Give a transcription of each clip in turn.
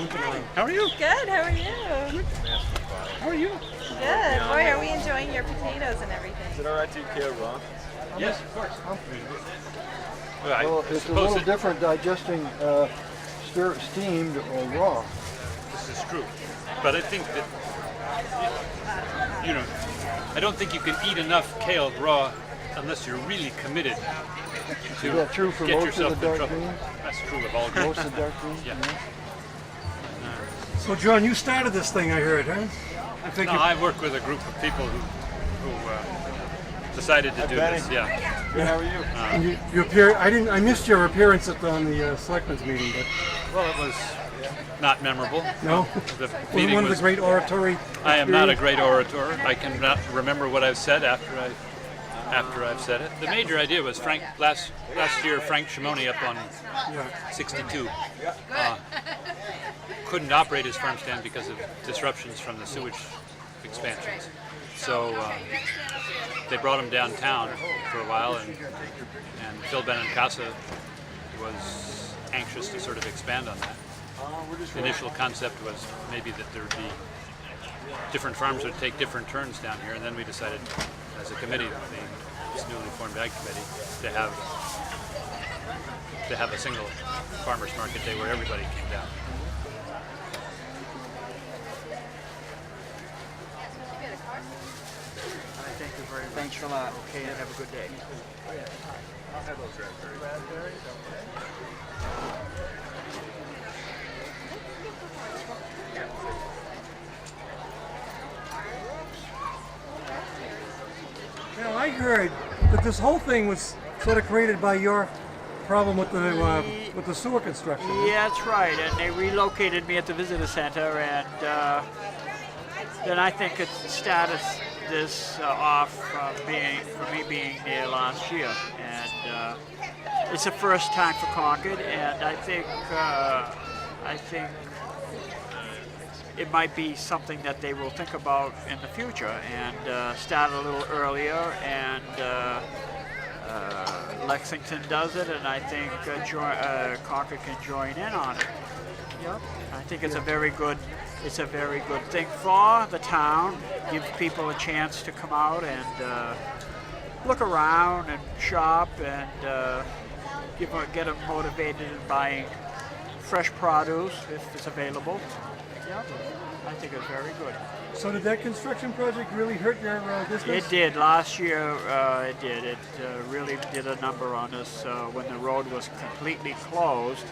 How are you? Good, how are you? How are you? Good. Boy, are we enjoying your potatoes and everything. Is it alright to kale raw? Yes, of course. Well, it's a little different digesting steamed or raw. This is true. But I think that, I don't think you can eat enough kale raw unless you're really committed to Is that true for get most yourself of the in dark trouble. greens? That's true of all greens. Most of the dark greens? Yeah. So, John, you started this thing, I heard, huh? I think No, I work with a group of people who decided to do this. Yeah. Good, how are you? you appear. I missed your appearance on the selectmen's meeting, but Well, it was not memorable. no, The was it meeting one of the was. great oratory. I am not a experience? great orator. I cannot remember what I've said after I've said it. The major idea was last year Frank Shimoni up on 62 couldn't operate his farm stand because of disruptions from the sewage expansions. So they brought him downtown for a while, and Phil Benincasa was anxious to sort of expand on that. The initial concept was maybe that there would be different farms would take different turns down here, and then we decided as a committee, this newly formed ag committee, to have a single farmers market day where everybody came down. Thank you very much. Thanks a lot. Okay, and have a good day. I'll have those raspberries. Now, I heard that this whole thing was sort of created by your problem with the sewer construction. Yeah, that's right. And they relocated me at the visitor center, and then I think it started this off for me being there last year. And it's the first time for Concord, and I think it might be something that they will think about in the future and start a little earlier. And Lexington does it, and I think Concord can join in on it. Yep. I think it's a very good thing for the town. Give people a chance to come out and look around and shop and get them motivated in buying fresh produce if it's available. Yeah, I think it's very good. So did that construction project really hurt your business? It did. Last year it did. It really did a number on us when the road was completely closed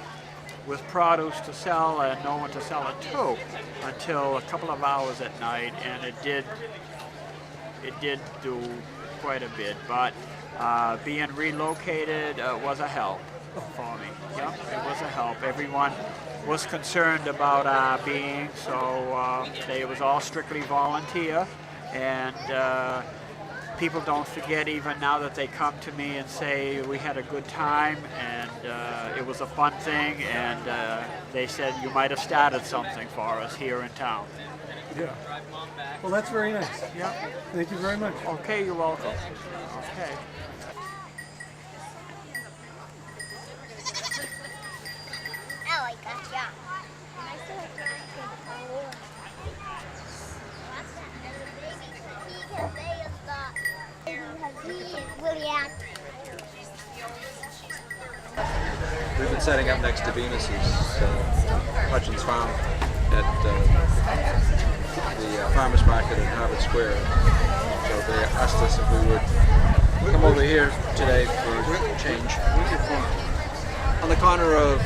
with produce to sell and no one to sell it to until a couple of hours at night, and it did do quite a bit. But being relocated was a help for me. Yeah, it was a help. Everyone was concerned about our being, so it was all strictly volunteer, and people don't forget even now that they come to me and say we had a good time and it was a fun thing, and they said you might have started something for us here in town. Yeah. Well, that's very nice. Yeah. Thank you very much. Okay, you're welcome. Okay. Oh, I gotcha. We've been setting up next to Venus's Hutchins Farm at the farmers market in Harvard Square. So they asked us if we would come over here today for a change. On the corner of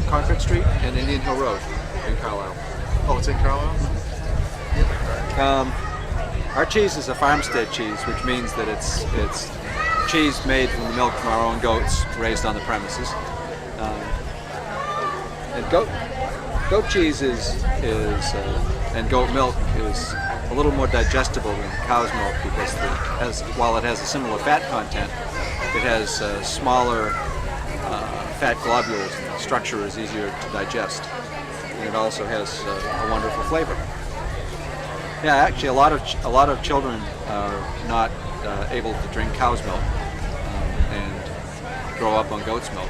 Concord Street and Indian Hill Road in Carlisle. Oh, it's in Carlisle? Our cheese is a farmstead cheese, which means that it's cheese made from the milk from our own goats raised on the premises. And goat cheese and goat milk is a little more digestible than cow's milk because while it has a similar fat content, it has smaller fat globules, and the structure is easier to digest. And it also has a wonderful flavor. Yeah, actually, a lot of children are not able to drink cow's milk, and grow up on goat's milk.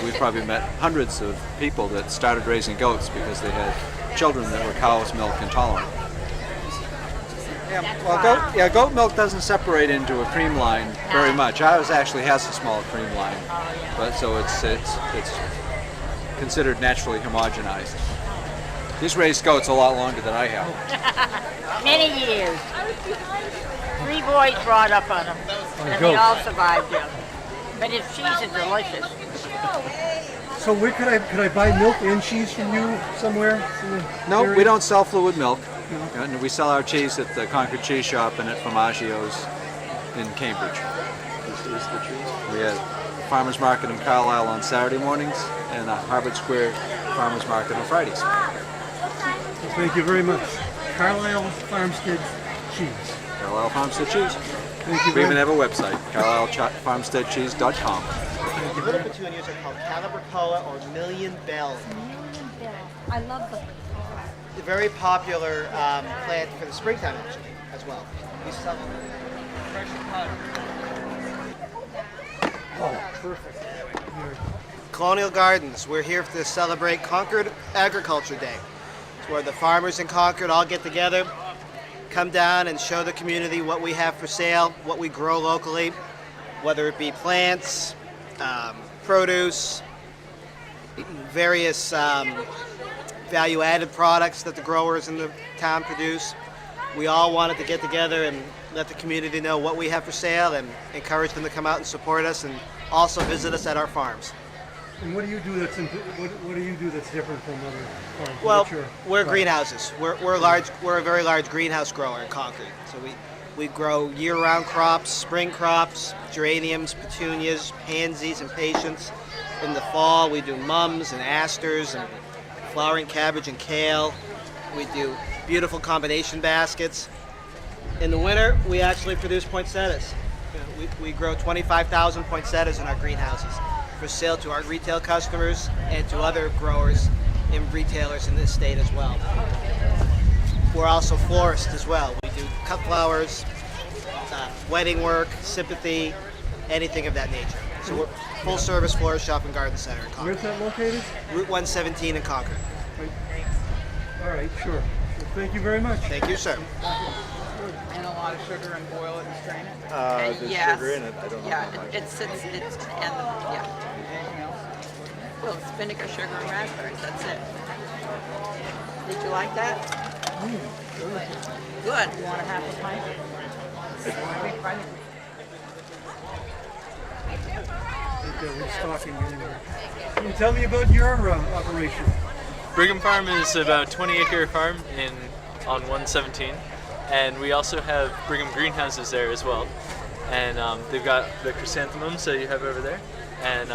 We've probably met hundreds of people that started raising goats because they had children that were cow's milk intolerant. Yeah, well, goat milk doesn't separate into a cream line very much. Ours actually has a small cream line, but so it's considered naturally homogenized. He's raised goats a lot longer than I have. Many years. 3 boys brought up on them, and they all survived them. But his cheese is delicious. So where could I buy milk and cheese from you somewhere? In the No, area? we don't sell fluid milk. And we sell our cheese at the Concord Cheese Shop and at Formaggio's in Cambridge. This is the cheese. We have Farmers Market in Carlisle on Saturday mornings and a Harvard Square Farmers Market on Fridays. Well, thank you very much. Carlisle Farmstead Cheese. Carlisle Farmstead Cheese. Thank you We very even much. have a website, carlislefarmsteadcheese.com. The little petunias are called calibrachoa or million bells. I love them. A very popular plant for the springtime actually as well. We sell them fresh cut. Oh, perfect. Colonial Gardens. We're here to celebrate Concord Agriculture Day. It's where the farmers in Concord all get together, come down and show the community what we have for sale, what we grow locally, whether it be plants, produce, various value-added products that the growers in the town produce. We all wanted to get together and let the community know what we have for sale and encourage them to come out and support us and also visit us at our farms. And what do you do what do you do that's different from other farms? Well, What's your we're product? greenhouses. We're a very large greenhouse grower in Concord. So we grow year-round crops, spring crops, geraniums, petunias, pansies, and patience. In the fall, we do mums and asters and flowering cabbage and kale. We do beautiful combination baskets. In the winter, we actually produce poinsettias. We grow 25,000 poinsettias in our greenhouses for sale to our retail customers and to other growers and retailers in this state as well. We're also florists as well. We do cut flowers, wedding work, sympathy, anything of that nature. So we're full service florist shop and garden center in Concord. Where's that located? Route 117 in Concord. All right, sure. Thank you very much. Thank you, sir. And a lot of sugar and boil it and strain it. There's yes. sugar in it. I don't know Yeah, how much. it sits, and yeah. Anything else? Well, it's vinegar, sugar, and raspberries. That's it. Did you like that? Good. You want a half a pint? We're talking anyway. Can you tell me about your operation? Brigham Farm is about a 20-acre farm on 117, and we also have Brigham greenhouses there as well. And they've got the chrysanthemums that you have over there, and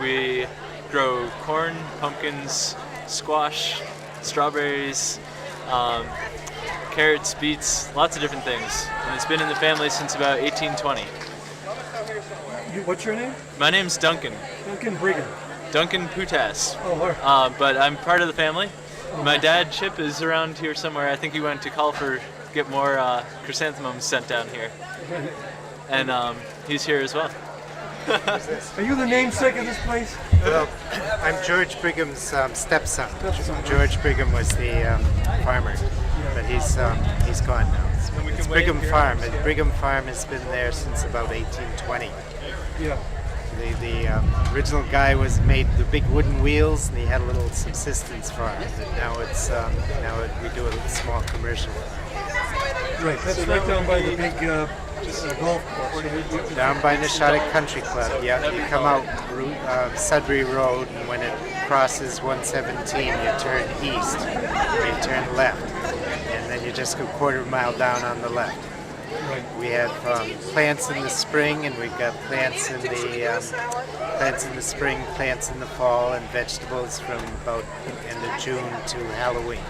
we grow corn, pumpkins, squash, strawberries, carrots, beets, lots of different things. And it's been in the family since about 1820. What's your name? My name's Duncan. Duncan Brigham. Duncan Putas. Oh, all right. But I'm part of the family. My dad, Chip, is around here somewhere. I think he went to call for get more chrysanthemums sent down here. And he's here as well. Are you the namesake of this place? Well, I'm George Brigham's stepson. George Brigham was the farmer, but he's gone now. It's Brigham Farm. Brigham Farm has been there since about 1820. Yeah. The original guy made the big wooden wheels, and he had a little subsistence farm. And now we do a small commercial. Right. That's right down by the big golf course. Down by Nishotic Country Club. Yeah, you come out Sudbury Road, and when it crosses 117, you turn east, you turn left, and then you just go quarter mile down on the left. Right. We have plants in the spring, and we've got plants in the spring, plants in the fall, and vegetables from about end of June to Halloween.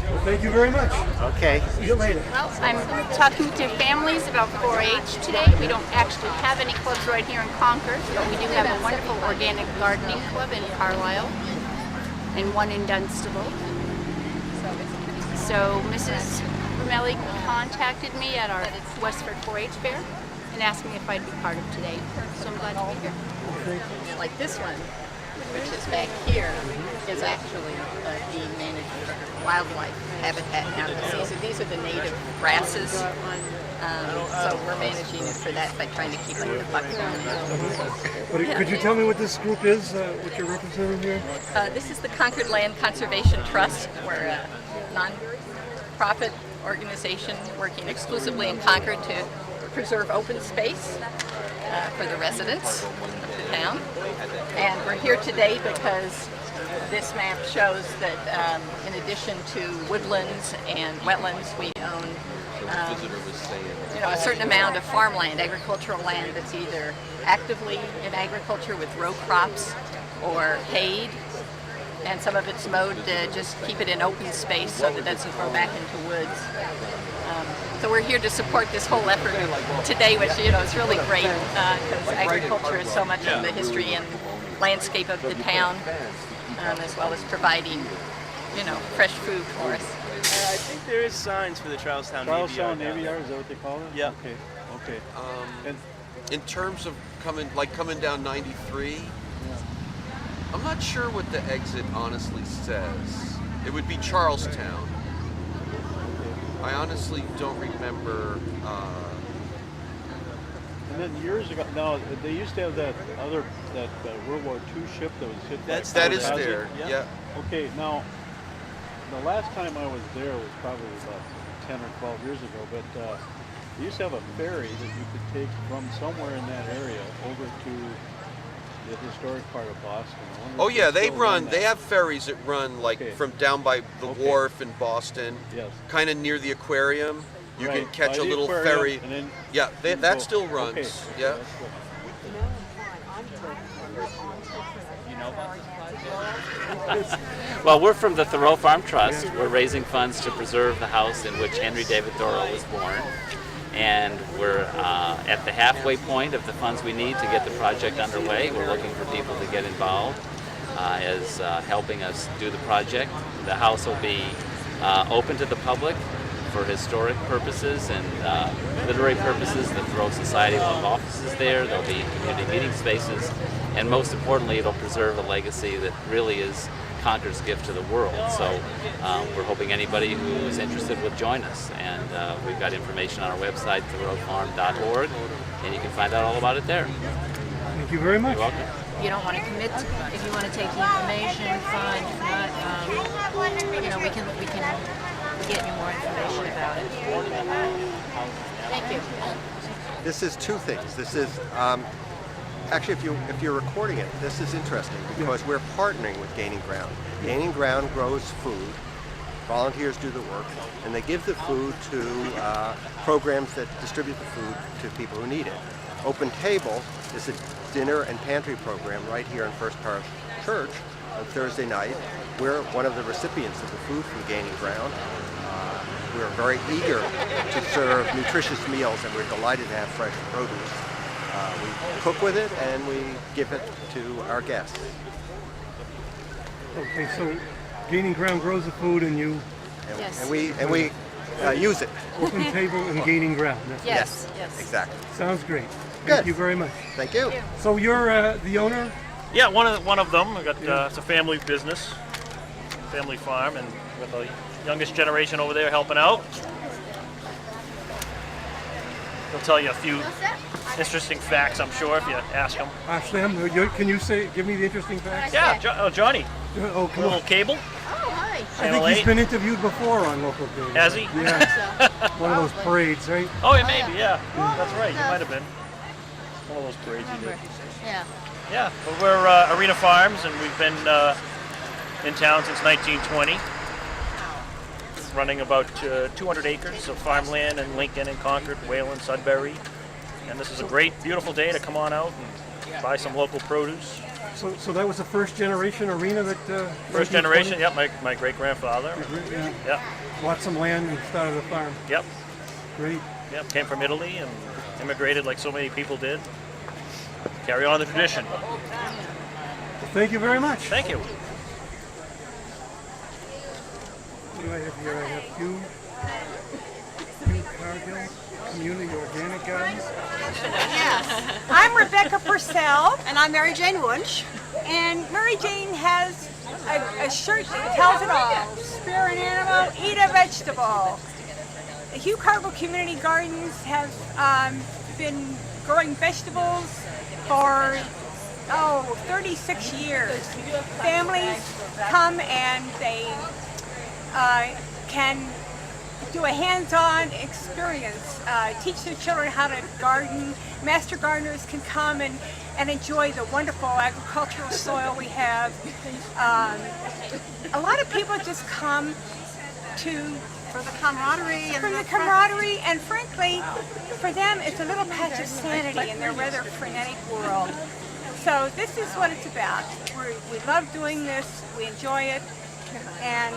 Well, thank you very much. Okay. See you later. Well, I'm talking to families about 4-H today. We don't actually have any clubs right here in Concord, but we do have a wonderful organic gardening club in Carlisle and one in Dunstable. So Mrs. Romelli contacted me at our Westford 4-H fair and asked me if I'd be part of today. So I'm glad to be here. Like this one, which is back here, is actually being managed for wildlife habitat now. These are the native grasses. So we're managing it for that by trying to keep like the buckthorn. But could you tell me what this group is, what you're representing here? This is the Concord Land Conservation Trust. We're a non-profit organization working exclusively in Concord to preserve open space for the residents of the town. And we're here today because this map shows that in addition to woodlands and wetlands, we own a certain amount of farmland, agricultural land that's either actively in agriculture with row crops or hayed, and some of it's mowed to just keep it in open space so that it doesn't grow back into woods. So we're here to support this whole effort today, which is really great because agriculture is so much of the history and landscape of the town, as well as providing, fresh food for us. I think there is signs for the Charlestown Navy Yard. Navy Yard, is that what they call it? Yeah. Okay. And in terms of coming down 93, I'm not sure what the exit honestly says. It would be Charlestown. I honestly don't remember. And then years ago, no, they used to have that World War II ship that was hit. That is there. Yeah. Okay, now the last time I was there was probably about 10 or 12 years ago, but they used to have a ferry that you could take from somewhere in that area over to the historic part of Boston. Oh yeah, they have ferries that run from down by the wharf in Boston, kind of near the aquarium. You can catch a little ferry. That still runs. Okay. Yeah. Well, we're from the Thoreau Farm Trust. We're raising funds to preserve the house in which Henry David Thoreau was born. And we're at the halfway point of the funds we need to get the project underway. We're looking for people to get involved as helping us do the project. The house will be open to the public for historic purposes and literary purposes. The Thoreau Society will have offices there. There'll be community meeting spaces. And most importantly, it'll preserve a legacy that really is Concord's gift to the world. So we're hoping anybody who's interested will join us. And we've got information on our website, thoreaufarm.org, and you can find out all about it there. Thank you very much. You're welcome. You don't want to commit to, if you want to take the information, fine. If not, we can get you more information about it. Thank you. This is two things. This is actually, if you're recording it, this is interesting because we're partnering with Gaining Ground. Gaining Ground grows food. Volunteers do the work, and they give the food to programs that distribute the food to people who need it. Open Table is a dinner and pantry program right here in First Parish Church on Thursday night. We're one of the recipients of the food from Gaining Ground. We're very eager to serve nutritious meals, and we're delighted to have fresh produce. We cook with it, and we give it to our guests. Okay, so Gaining Ground grows the food, and you... Yes. And we use it. Open Table and Gaining Ground. Yes, exactly. Sounds great. Good. Thank you very much. Thank you. So you're the owner? Yeah, one of them. I got it's a family business, family farm, and with the youngest generation over there helping out. They'll tell you a few interesting facts, I'm sure, if you ask them. Ask them. Can you give me the interesting facts? Yeah, Johnny. Oh, come Little on. Cable. Oh, hi. I think he's been interviewed before on Local Cable. Has he? Yeah. One of those parades, right? Oh, it may be, yeah. That's right, you might have been. One of those parades you did. Yeah. Yeah, well, we're Arena Farms, and we've been in town since 1920. Running about 200 acres of farmland in Lincoln and Concord, Wayland, Sudbury. And this is a great, beautiful day to come on out and buy some local produce. So that was the first generation arena that... First generation, yep, my great-grandfather. Yeah. Bought some land and started a farm. Yep. Great. Yep, came from Italy and immigrated like so many people did. Carry on the tradition. Well, thank you very much. Thank you. What do I have here? I have few cars. Cargill Community Organic Gardens? Yes. I'm Rebecca Purcell. And I'm Mary Jane Wunsch. And Mary Jane has a shirt that tells it all. Spare an animal, eat a vegetable. The Hugh Cargill Community Gardens have been growing vegetables for 36 years. Families come and they can do a hands-on experience, teach their children how to garden. Master gardeners can come and enjoy the wonderful agricultural soil we have. A lot of people just come for the camaraderie and frankly, for them it's a little patch of sanity in their rather frenetic world. So this is what it's about. We love doing this, we enjoy it, and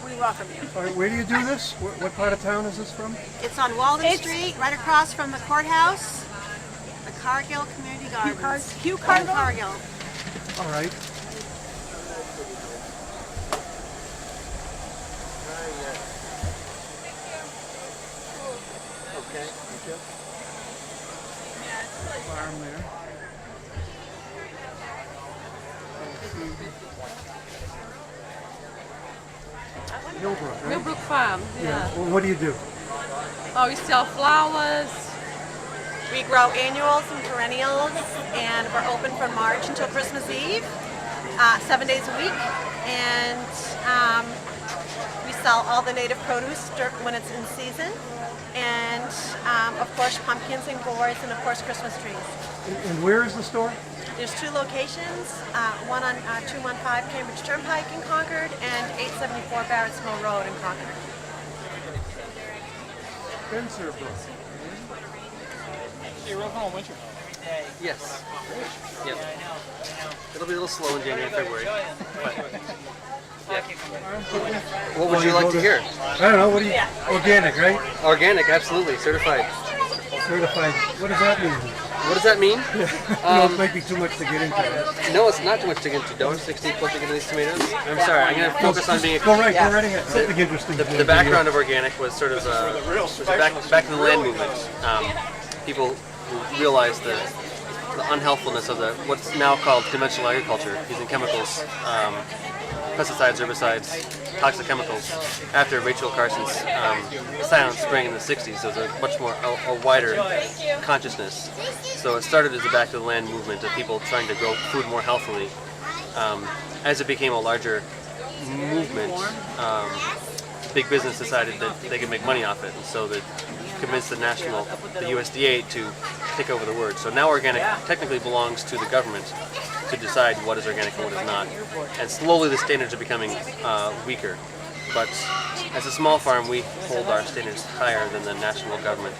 we welcome you. All right, where do you do this? What part of town is this from? It's on Walden Street, right across from the courthouse. The Cargill Community Gardens. Hugh Cargill? Cargill. All right. Okay, thank you. Farm there. Millbrook, right? Millbrook Farm, yeah. Well, what do you do? Oh, we sell flowers. We grow annuals and perennials, and we're open from March until Christmas Eve, 7 days a week. And we sell all the native produce when it's in season. And of course, pumpkins and gourds, and of course, Christmas trees. And where is the store? There's 2 locations, one on 215 Cambridge Turnpike in Concord and 874 Barrett's Mill Road in Concord. Spencer Brook. You're open all winter. Yes. Yep. It'll be a little slow in January and February. But, yeah. What would you like to hear? I don't know. What do you? Organic, right? Organic, absolutely. Certified. Certified. What does that mean? What does that mean? It might be too much to get into that. No, it's not too much to get into. $1.60 plus to get these tomatoes. I'm sorry, I'm going to focus on being a... Go right ahead. Something interesting. The background of organic was sort of back in the land movement. People who realized the unhealthfulness of what's now called conventional agriculture, using chemicals, pesticides, herbicides, toxic chemicals. After Rachel Carson's Silent Spring in the 60s, there was a much more a wider consciousness. So it started as a back to the land movement of people trying to grow food more healthily. As it became a larger movement, big business decided that they could make money off it, and so they convinced the USDA to take over the word. So now organic technically belongs to the government to decide what is organic and what is not. And slowly the standards are becoming weaker. But as a small farm, we hold our standards higher than the national government.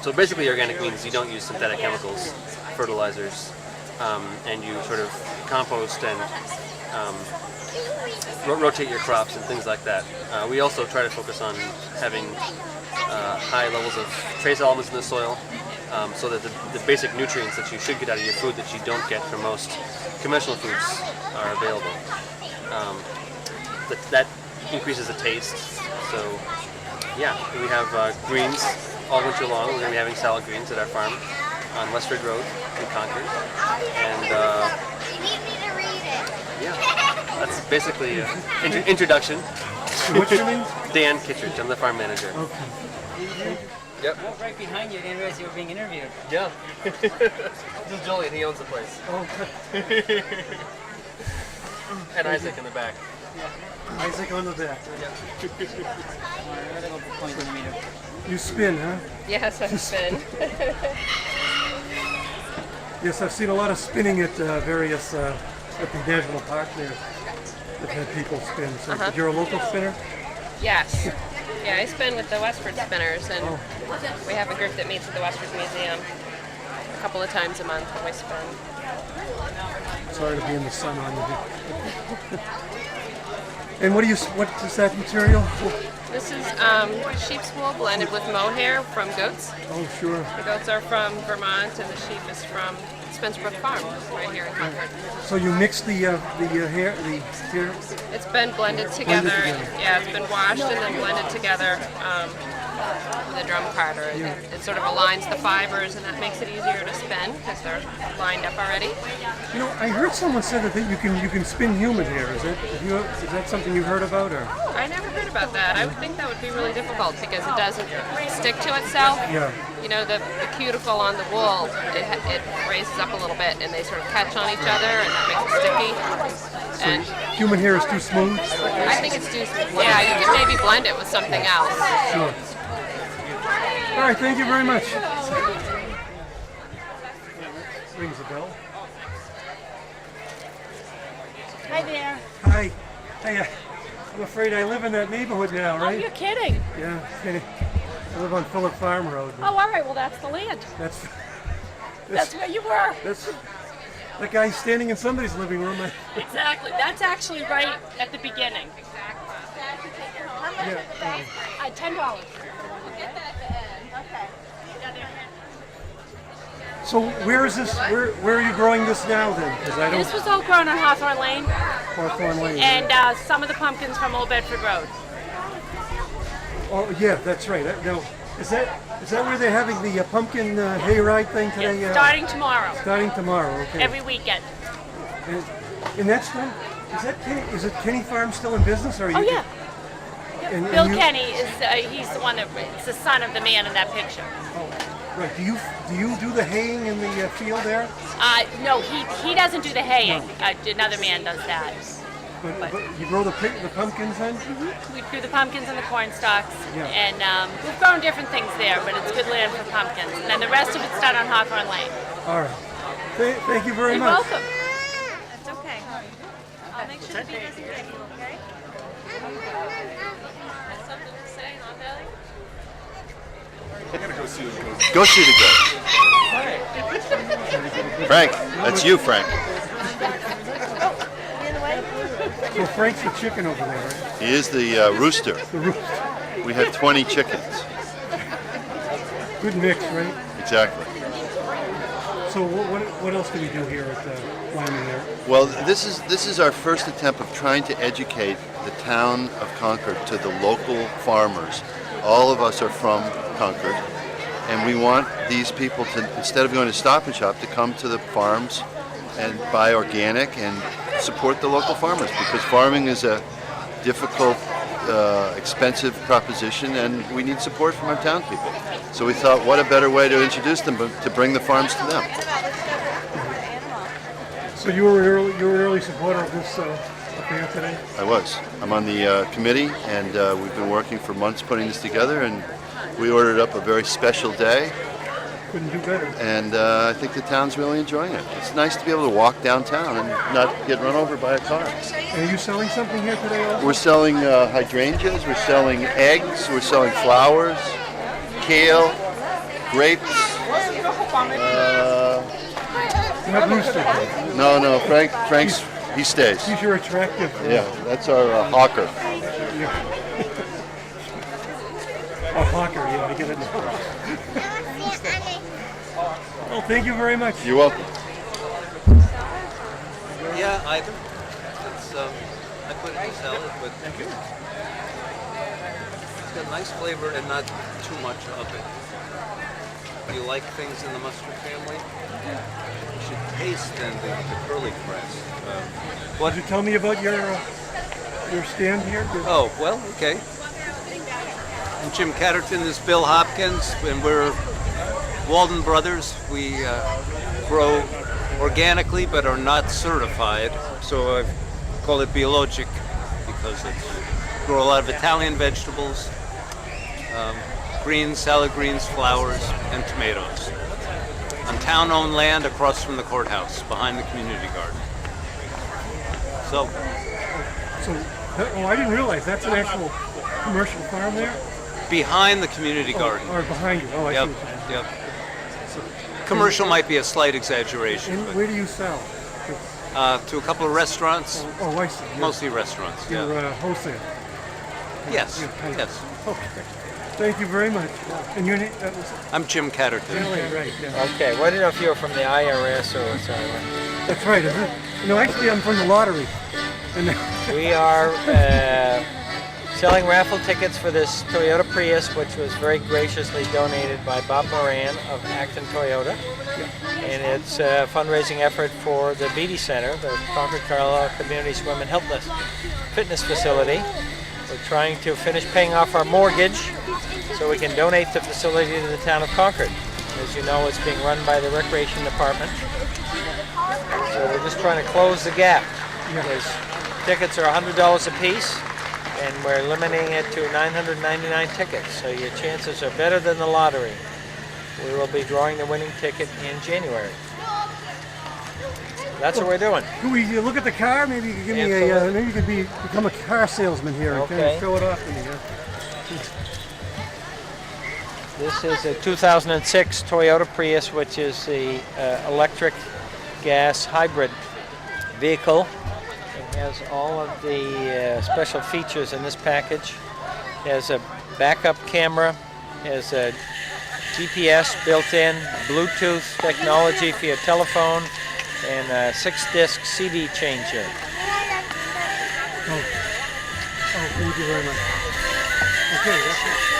So basically organic means you don't use synthetic chemicals, fertilizers, and you sort of compost and rotate your crops and things like that. We also try to focus on having high levels of trace elements in the soil, so that the basic nutrients that you should get out of your food that you don't get from most conventional foods are available. That increases the taste. So yeah, we have greens all winter long. We're going to be having salad greens at our farm on Westford Road in Concord. And yeah, that's basically an introduction. What's your name? Dan Kittredge. I'm the farm manager. Okay. Yep. Well, right behind you, I didn't realize you were being interviewed. Yeah. This is Julian. He owns the place. Okay. And Isaac in the back. Isaac on the back. Yeah. You spin, huh? Yes, I spin. Yes, I've seen a lot of spinning at various at the national park there. I've had people spin. So you're a local spinner? Yes. Yeah, I spin with the Westford Spinners, and we have a group that meets at the Westford Museum a couple of times a month when we spin. Sorry to be in the sun on you. And what is that material? This is sheep's wool blended with mohair from goats. Oh, sure. The goats are from Vermont, and the sheep is from Spencer Brook Farm, right here in Concord. So you mix the hair. It's been blended together. Yeah, it's been washed and then blended together with a drum carder. Yeah. It sort of aligns the fibers, and that makes it easier to spin because they're lined up already. You know, I heard someone say that you can spin human hair. Is that something you've heard about, or? I never heard about that. I would think that would be really difficult because it doesn't stick to itself. Yeah. You know, the cuticle on the wool, it raises up a little bit, and they sort of catch on each other, and that makes it sticky. So And human hair is too smooth? I think it's too. Yeah, you could maybe blend it with something else. Sure. All right, thank you very much. Rings a bell. Hi there. Hi. Hey, I'm afraid I live in that neighborhood now, right? Oh, you're kidding. Yeah. I live on Phillip Farm Road. Oh, all right. Well, that's the land. That's where you were. That's the guy standing in somebody's living room. Exactly. That's actually right at the beginning. Yeah. $10. So where is this? Where are you growing this now then? Because I don't. This was all grown on Hawthorne Lane, Hawthorne Lane. and some of the pumpkins from Old Bedford Road. Oh yeah, that's right. Now, is that where they're having the pumpkin hayride thing today? Yes, starting tomorrow. Starting tomorrow. Okay. Every weekend. And that's still. Is it Kenny Farm still in business? Or are you? Oh yeah. And Bill you- Kenny is he's the one it's the son of the man in that picture. Right. Do you do the haying in the field there? No, he doesn't do the haying. Another man does that. But you grow the pumpkins then? We grew the pumpkins and the corn stalks, Yeah. and we've grown different things there, but it's good land for pumpkins. And then the rest of it's done on Hawthorne Lane. All right. Thank you very You're much. welcome. That's okay. I'll make sure the bee doesn't get you, okay? Something to say, not Nelly? Go see the ghost. Frank, that's you, Frank. So Frank's the chicken over there, right? He is the rooster. The rooster. We have 20 chickens. Good mix, right? Exactly. So what else do we do here at Lyman there? Well, this is our first attempt of trying to educate the town of Concord to the local farmers. All of us are from Concord, and we want these people to, instead of going to Stop and Shop, to come to the farms and buy organic and support the local farmers, because farming is a difficult, expensive proposition, and we need support from our town people. So we thought, what a better way to introduce them, but to bring the farms to them. So you were an early supporter of this affair today? I was. I'm on the committee, and we've been working for months putting this together, and we ordered up a very special day. Couldn't do better. And I think the town's really enjoying it. It's nice to be able to walk downtown and not get run over by a car. And are you selling something here today also? We're selling hydrangeas, we're selling eggs, we're selling flowers, kale, grapes. Not Rooster. No, Frank's, he stays. He's your attractive. Yeah, that's our hawker. A hawker, yeah, I get it now. Well, thank you very much. You're welcome. Yeah, I put it in salad, but it's got nice flavor and not too much of it. You like things in the mustard family? You should taste then the curly press. What did you tell me about your stand here? Oh, well, okay. I'm Jim Catterton, this is Bill Hopkins, and we're Walden Brothers. We grow organically but are not certified, so I call it biologic because we grow a lot of Italian vegetables, greens, salad greens, flowers, and tomatoes. On town-owned land across from the courthouse, behind the community garden. So, I didn't realize that's an actual commercial farm there? behind the community garden. Or behind you. Oh, I Yep, see what yep. Commercial might be a slight exaggeration. And but, where do you sell? to a couple of restaurants. Oh, I see. Mostly restaurants. You're Yeah. wholesale. Yes. Yes. Okay. Thank you very much. And your name? I'm Jim Catterton. Right. Yeah. Okay, well, I didn't know if you were from the IRS or something. That's right, isn't it? No, actually, I'm from the lottery. And We are selling raffle tickets for this Toyota Prius, which was very graciously donated by Bob Moran of Acton Toyota. And it's a fundraising effort for the Beatty Center, the Concord Carlisle Community Swim and Health Fitness Facility. We're trying to finish paying off our mortgage so we can donate the facility to the town of Concord. As you know, it's being run by the Recreation Department. So we're just trying to close the gap. Because tickets are $100 a piece, and we're limiting it to 999 tickets. So your chances are better than the lottery. We will be drawing the winning ticket in January. That's what we're doing. Can we look at the car? Maybe you could give me a. Maybe you could become a car salesman here and kind of show it off to me. This is a 2006 Toyota Prius, which is the electric gas hybrid vehicle. It has all of the special features in this package. It has a backup camera, has a GPS built in, Bluetooth technology for your telephone, and a 6-disc CD changer. Oh, thank you very much. Okay, that's it.